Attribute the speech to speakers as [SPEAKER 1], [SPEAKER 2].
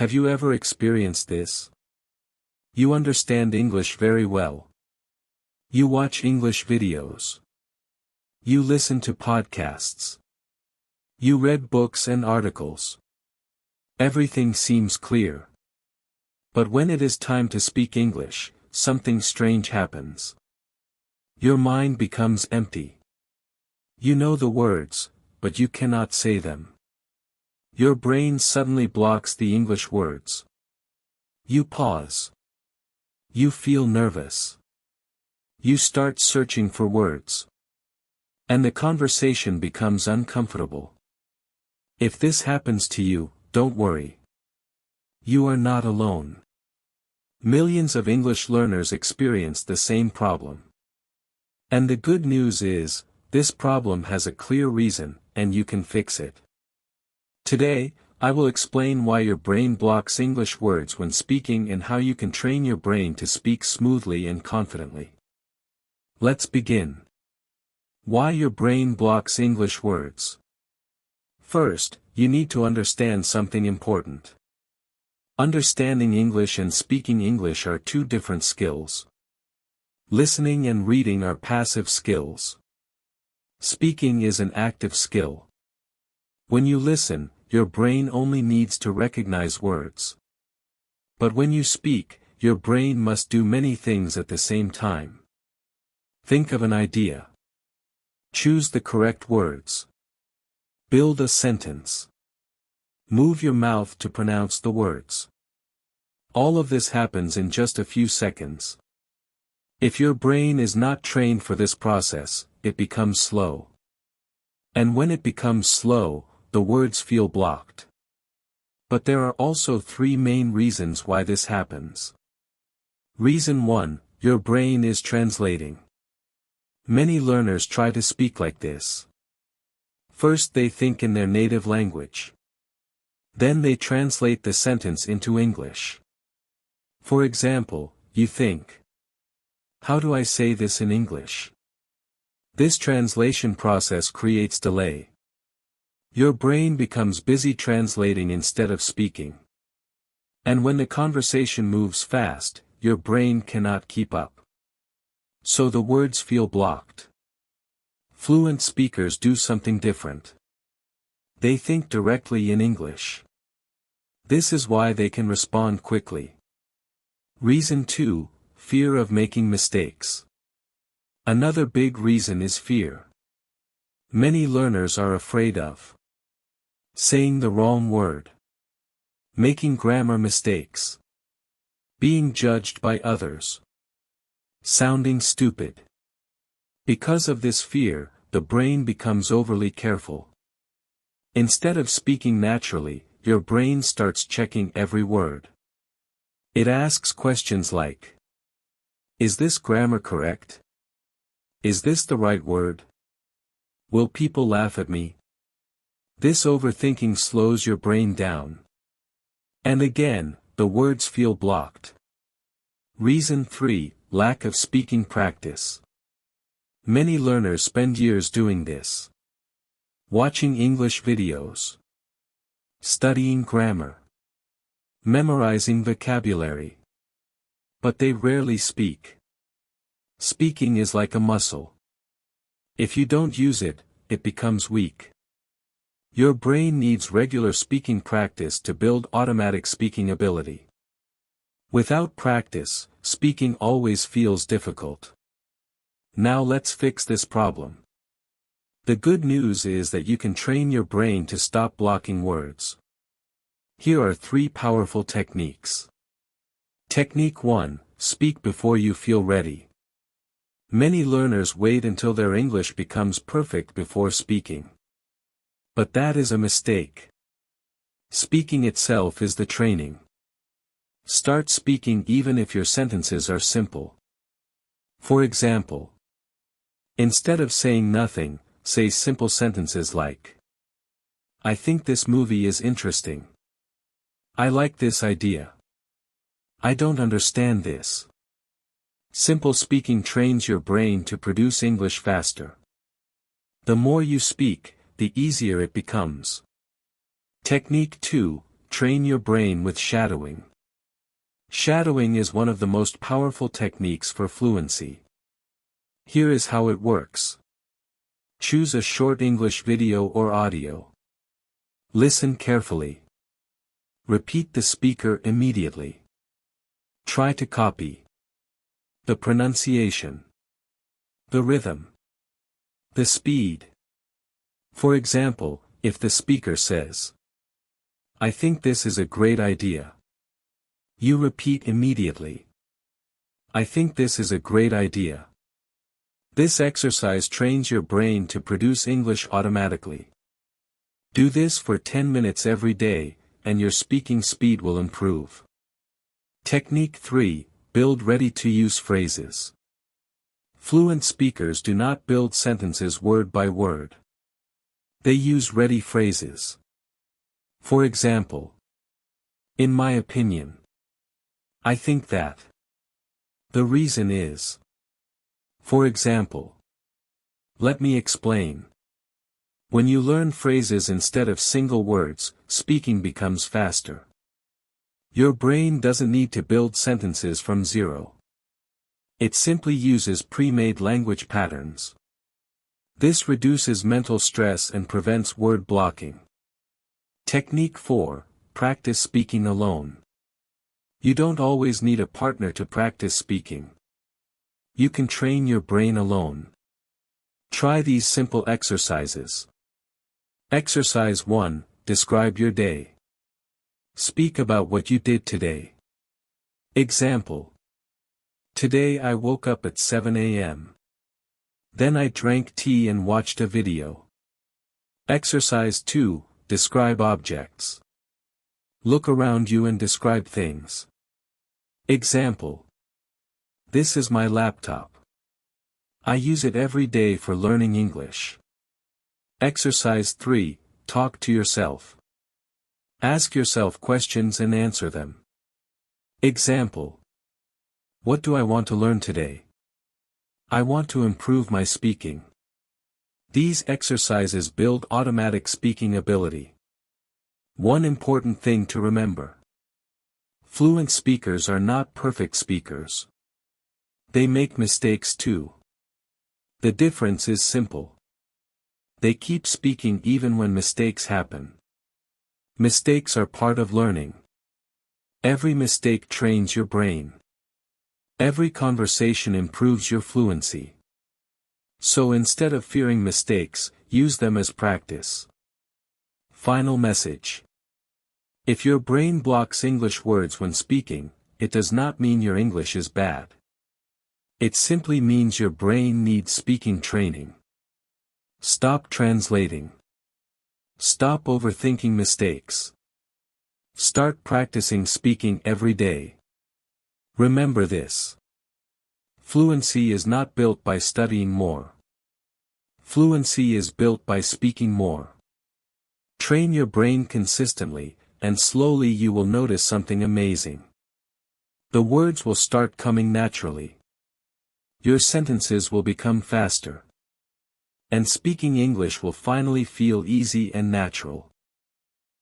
[SPEAKER 1] Have you ever experienced this? You understand English very well. You watch English videos. You listen to podcasts. You read books and articles. Everything seems clear. But when it is time to speak English, something strange happens. Your mind becomes empty. You know the words, but you cannot say them. Your brain suddenly blocks the English words. You pause. You feel nervous. You start searching for words. And the conversation becomes uncomfortable. If this happens to you, don't worry. You are not alone. Millions of English learners experience the same problem. And the good news is, this problem has a clear reason, and you can fix it. Today, I will explain why your brain blocks English words when speaking and how you can train your brain to speak smoothly and confidently. Let's begin. Why your brain blocks English words. First, you need to understand something important. Understanding English and speaking English are two different skills. Listening and reading are passive skills. Speaking is an active skill. When you listen, your brain only needs to recognize words. But when you speak, your brain must do many things at the same time. Think of an idea. Choose the correct words. Build a sentence. Move your mouth to pronounce the words. All of this happens in just a few seconds. If your brain is not trained for this process, it becomes slow. And when it becomes slow, the words feel blocked. But there are also three main reasons why this happens. Reason 1, your brain is translating. Many learners try to speak like this. First they think in their native language. Then they translate the sentence into English. For example, you think, how do I say this in English? This translation process creates delay. Your brain becomes busy translating instead of speaking. And when the conversation moves fast, your brain cannot keep up. So the words feel blocked. Fluent speakers do something different. They think directly in English. This is why they can respond quickly. Reason 2, fear of making mistakes. Another big reason is fear. Many learners are afraid of saying the wrong word, making grammar mistakes, being judged by others, sounding stupid. Because of this fear, the brain becomes overly careful. Instead of speaking naturally, your brain starts checking every word. It asks questions like, is this grammar correct? Is this the right word? Will people laugh at me? This overthinking slows your brain down. And again, the words feel blocked. Reason 3, lack of speaking practice. Many learners spend years doing this. Watching English videos. Studying grammar. Memorizing vocabulary. But they rarely speak. Speaking is like a muscle. If you don't use it, it becomes weak. Your brain needs regular speaking practice to build automatic speaking ability. Without practice, speaking always feels difficult. Now let's fix this problem. The good news is that you can train your brain to stop blocking words. Here are 3 powerful techniques. Technique 1, speak before you feel ready. Many learners wait until their English becomes perfect before speaking. But that is a mistake. Speaking itself is the training. Start speaking even if your sentences are simple. For example, instead of saying nothing, say simple sentences like, I think this movie is interesting. I like this idea. I don't understand this. Simple speaking trains your brain to produce English faster. The more you speak, the easier it becomes. Technique 2, Train your brain with shadowing. Shadowing is one of the most powerful techniques for fluency. Here is how it works. Choose a short English video or audio. Listen carefully. Repeat the speaker immediately. Try to copy the pronunciation, the rhythm, the speed. For example, if the speaker says, "I think this is a great idea," you repeat immediately, "I think this is a great idea." This exercise trains your brain to produce English automatically. Do this for 10 minutes every day, and your speaking speed will improve. Technique 3. Build ready-to-use phrases. Fluent speakers do not build sentences word by word. They use ready phrases. For example, "In my opinion," "I think that," "The reason is." For example, "Let me explain." When you learn phrases instead of single words, speaking becomes faster. Your brain doesn't need to build sentences from zero. It simply uses pre-made language patterns. This reduces mental stress and prevents word blocking. Technique 4. Practice speaking alone. You don't always need a partner to practice speaking. You can train your brain alone. Try these simple exercises. Exercise 1. Describe your day. Speak about what you did today. Example: "Today I woke up at 7 a.m. Then I drank tea and watched a video." Exercise 2. Describe objects. Look around you and describe things. Example: "This is my laptop. I use it every day for learning English." Exercise 3. Talk to yourself. Ask yourself questions and answer them. Example: "What do I want to learn today? I want to improve my speaking." These exercises build automatic speaking ability. One important thing to remember: fluent speakers are not perfect speakers. They make mistakes too. The difference is simple. They keep speaking even when mistakes happen. Mistakes are part of learning. Every mistake trains your brain. Every conversation improves your fluency. So instead of fearing mistakes, use them as practice. Final message. If your brain blocks English words when speaking, it does not mean your English is bad. It simply means your brain needs speaking training. Stop translating. Stop overthinking mistakes. Start practicing speaking every day. Remember this: fluency is not built by studying more. Fluency is built by speaking more. Train your brain consistently, and slowly you will notice something amazing. The words will start coming naturally. Your sentences will become faster. And speaking English will finally feel easy and natural.